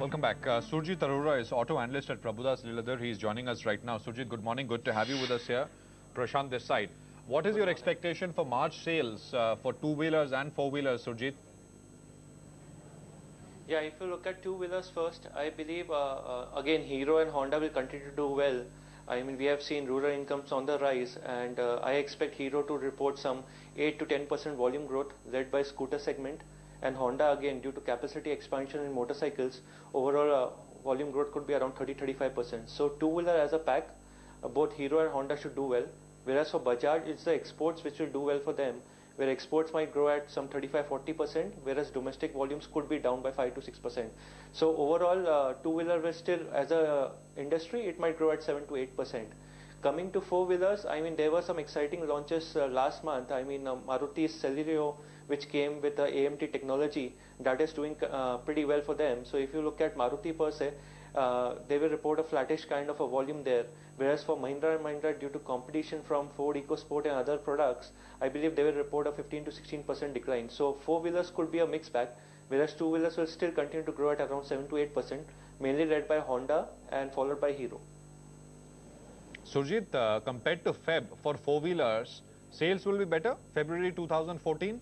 Welcome back. Surjit Arora is auto analyst at Prabhudas Lilladher. He is joining us right now. Surjit, good morning. Good to have you with us here. Prashant this side. What is your expectation for March sales for two-wheelers and four-wheelers, Surjit? Yeah, if you look at two-wheelers first, I believe again Hero and Honda will continue to do well. I mean, we have seen rural incomes on the rise, and I expect Hero to report some 8 to 10% volume growth led by scooter segment, and Honda again due to capacity expansion in motorcycles, overall volume growth could be around 30-35%. So two-wheeler as a pack, both Hero and Honda should do well. Whereas for Bajaj, it's the exports which will do well for them, where exports might grow at some 35-40%, whereas domestic volumes could be down by 5 to 6%. So overall, two-wheeler will still, as a industry, it might grow at 7 to 8%. Coming to four-wheelers, I mean, there were some exciting launches last month. I mean, Maruti's Celerio, which came with the AMT technology, that is doing pretty well for them. So if you look at Maruti per se, they will report a flattish kind of a volume there. Whereas for Mahindra and Mahindra, due to competition from Ford EcoSport and other products, I believe they will report a 15 to 16% decline. So four-wheelers could be a mixed bag, whereas two-wheelers will still continue to grow at around 7 to 8%, mainly led by Honda and followed by Hero. Surjit, compared to Feb for four-wheelers, sales will be better, February 2014?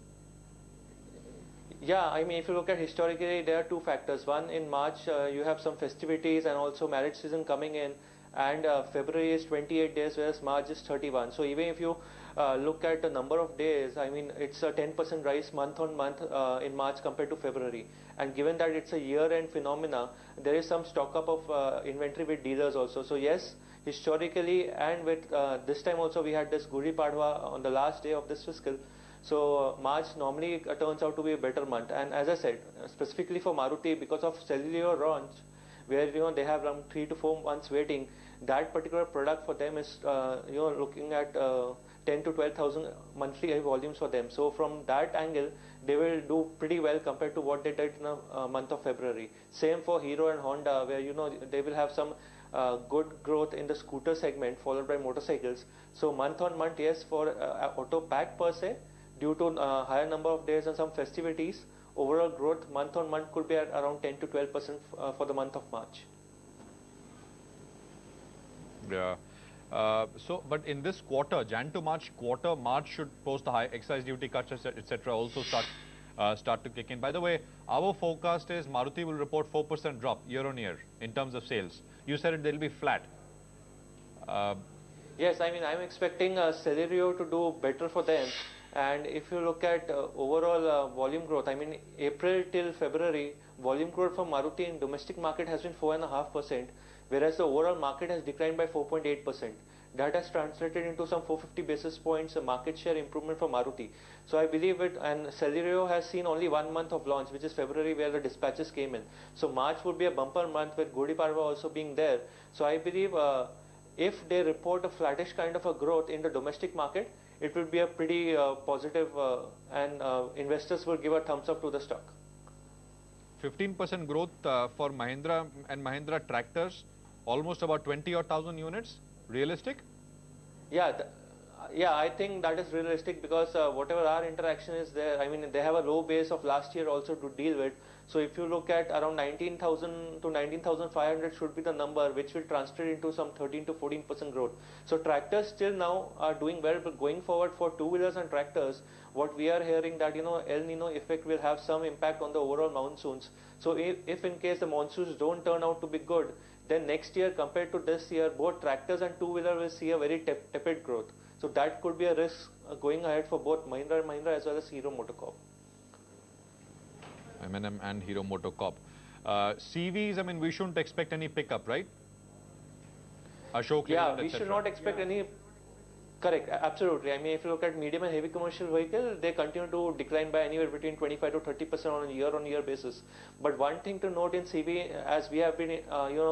Yeah, I mean, if you look at historically, there are two factors. One, in March, you have some festivities and also marriage season coming in, and February is 28 days, whereas March is 31. So even if you look at the number of days, I mean, it's a 10% rise month on month in March compared to February. And given that it's a year-end phenomena, there is some stock up of inventory with dealers also. So yes, historically, and with this time also we had this Gudi Padwa on the last day of this fiscal. So March normally turns out to be a better month, and as I said, specifically for Maruti, because of Celerio launch, where they have around 3 to 4 months waiting, that particular product for them is looking at 10 to 12,000 monthly volumes for them. So from that angle, they will do pretty well compared to what they did in a month of February. Same for Hero and Honda, where they will have some good growth in the scooter segment followed by motorcycles. So month on month, yes, for auto pack per se, due to higher number of days and some festivities, overall growth month on month could be at around 10 to 12% for the month of March. Yeah. But in this quarter, Jan to March quarter, March should post the high excise duty cuts, etc. also start to kick in. By the way, our forecast is Maruti will report 4% drop year on year in terms of sales. You said they'll be flat. Yes, I mean, I'm expecting Celerio to do better for them. And if you look at overall volume growth, I mean, April till February, volume growth for Maruti in domestic market has been 4.5%, whereas the overall market has declined by 4.8%. That has translated into some 450 basis points market share improvement for Maruti. So I believe it, and Celerio has seen only 1 month of launch, which is February, where the dispatches came in. So March would be a bumper month with Gudi Padwa also being there. So I believe if they report a flattish kind of a growth in the domestic market, it will be a pretty positive and investors will give a thumbs up to the stock. 15% growth for Mahindra and Mahindra tractors, almost about 20 or 1,000 units, realistic? Yeah, yeah, I think that is realistic because whatever our interaction is there, I mean, they have a low base of last year also to deal with. So if you look at around 19,000 to 19,500 should be the number, which will translate into some 13 to 14% growth. So tractors still now are doing well, but going forward for two-wheelers and tractors, what we are hearing that, El Nino effect will have some impact on the overall monsoons. So if in case the monsoons don't turn out to be good, then next year compared to this year, both tractors and two-wheeler will see a very tepid growth. So that could be a risk going ahead for both Mahindra and Mahindra as well as Hero MotoCorp. M&M and Hero MotoCorp. CVs, I mean, we shouldn't expect any pickup, right? Ashok Yeah, Leyland, we should not expect any. Correct, absolutely. I mean, if you look at medium and heavy commercial vehicle, they continue to decline by anywhere between 25 to 30% on a year-on-year basis. But one thing to note in CV, as we have been,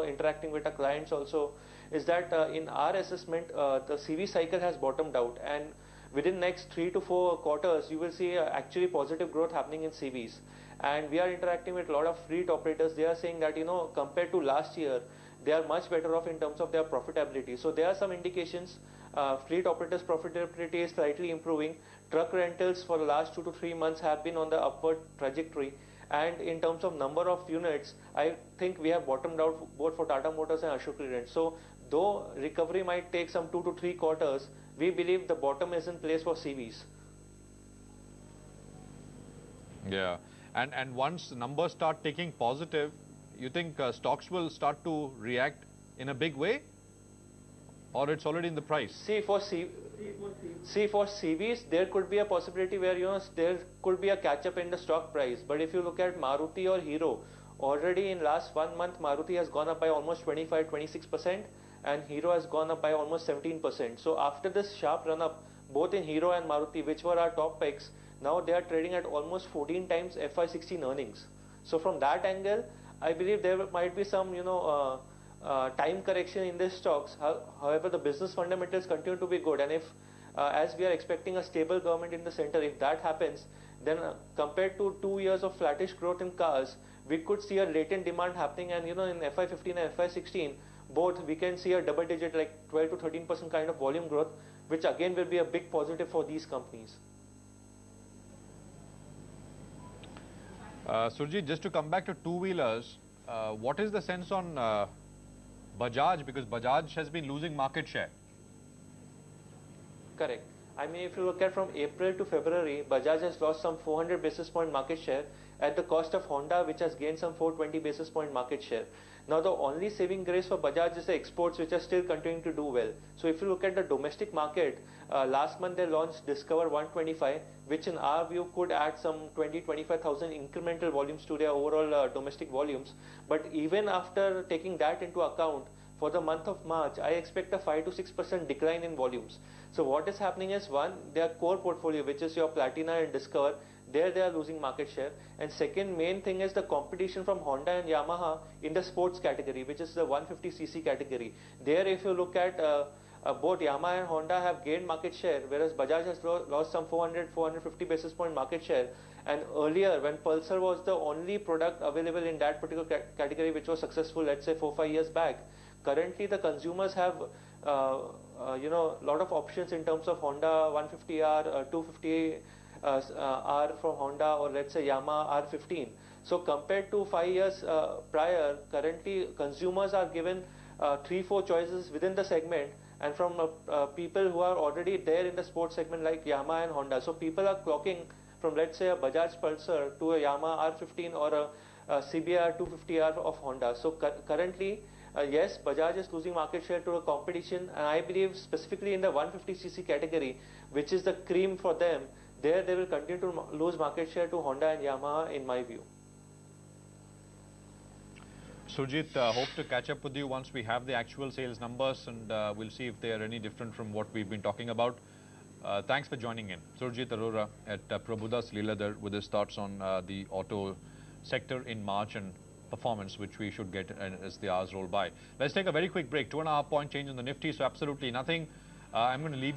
interacting with our clients also, is that in our assessment, the CV cycle has bottomed out, and within next 3 to 4 quarters, you will see actually positive growth happening in CVs. And we are interacting with a lot of fleet operators. They are saying that, compared to last year, they are much better off in terms of their profitability. So there are some indications. Fleet operators' profitability is slightly improving. Truck rentals for the last 2 to 3 months have been on the upward trajectory. And in terms of number of units, I think we have bottomed out both for Tata Motors and Ashok Leyland. So though recovery might take some 2 to 3 quarters, we believe the bottom is in place for CVs. Yeah, and once numbers start taking positive, you think stocks will start to react in a big way, or it's already in the price? See for CVs, there could be a possibility where there could be a catch up in the stock price. But if you look at Maruti or Hero, already in last 1 month, Maruti has gone up by almost 25-26%, and Hero has gone up by almost 17%. So after this sharp run up, both in Hero and Maruti, which were our top picks, now they are trading at almost 14 times FY16 earnings. So from that angle, I believe there might be some time correction in these stocks. However, the business fundamentals continue to be good, and if as we are expecting a stable government in the center, if that happens, then compared to 2 years of flattish growth in cars, we could see a latent demand happening, and in FY15 and FY16, both we can see a double digit, like 12 to 13% kind of volume growth, which again will be a big positive for these companies. Surjit, just to come back to two-wheelers, what is the sense on Bajaj? Because Bajaj has been losing market share. Correct. I mean, if you look at from April to February, Bajaj has lost some 400 basis point market share at the cost of Honda, which has gained some 420 basis point market share. Now, the only saving grace for Bajaj is the exports, which are still continuing to do well. So, if you look at the domestic market, last month they launched Discover 125, which in our view could add some 20-25,000 incremental volumes to their overall domestic volumes. But even after taking that into account, for the month of March, I expect a 5 to 6% decline in volumes. So what is happening is, one, their core portfolio, which is your Platina and Discover, there they are losing market share. And second main thing is the competition from Honda and Yamaha in the sports category, which is the 150cc category. There, if you look at both Yamaha and Honda have gained market share, whereas Bajaj has lost some 400-450 basis point market share. And earlier, when Pulsar was the only product available in that particular category which was successful, let's say 4-5 years back, currently the consumers have lot of options in terms of Honda 150R, 250R from Honda, or let's say Yamaha R15. So compared to 5 years prior, currently consumers are given 3-4 choices within the segment, and from people who are already there in the sports segment like Yamaha and Honda. So people are clocking from, let's say, a Bajaj Pulsar to a Yamaha R15 or a CBR 250R of Honda. So currently, yes, Bajaj is losing market share to a competition, and I believe specifically in the 150cc category, which is the cream for them, there they will continue to lose market share to Honda and Yamaha, in my view. Surjit, hope to catch up with you once we have the actual sales numbers, and we'll see if they are any different from what we've been talking about. Thanks for joining in. Surjit Arora at Prabhudas Lilladher with his thoughts on the auto sector in March and performance, which we should get as the hours roll by. Let's take a very quick break. 2.5 point change in the Nifty, so absolutely nothing. I'm going to leave you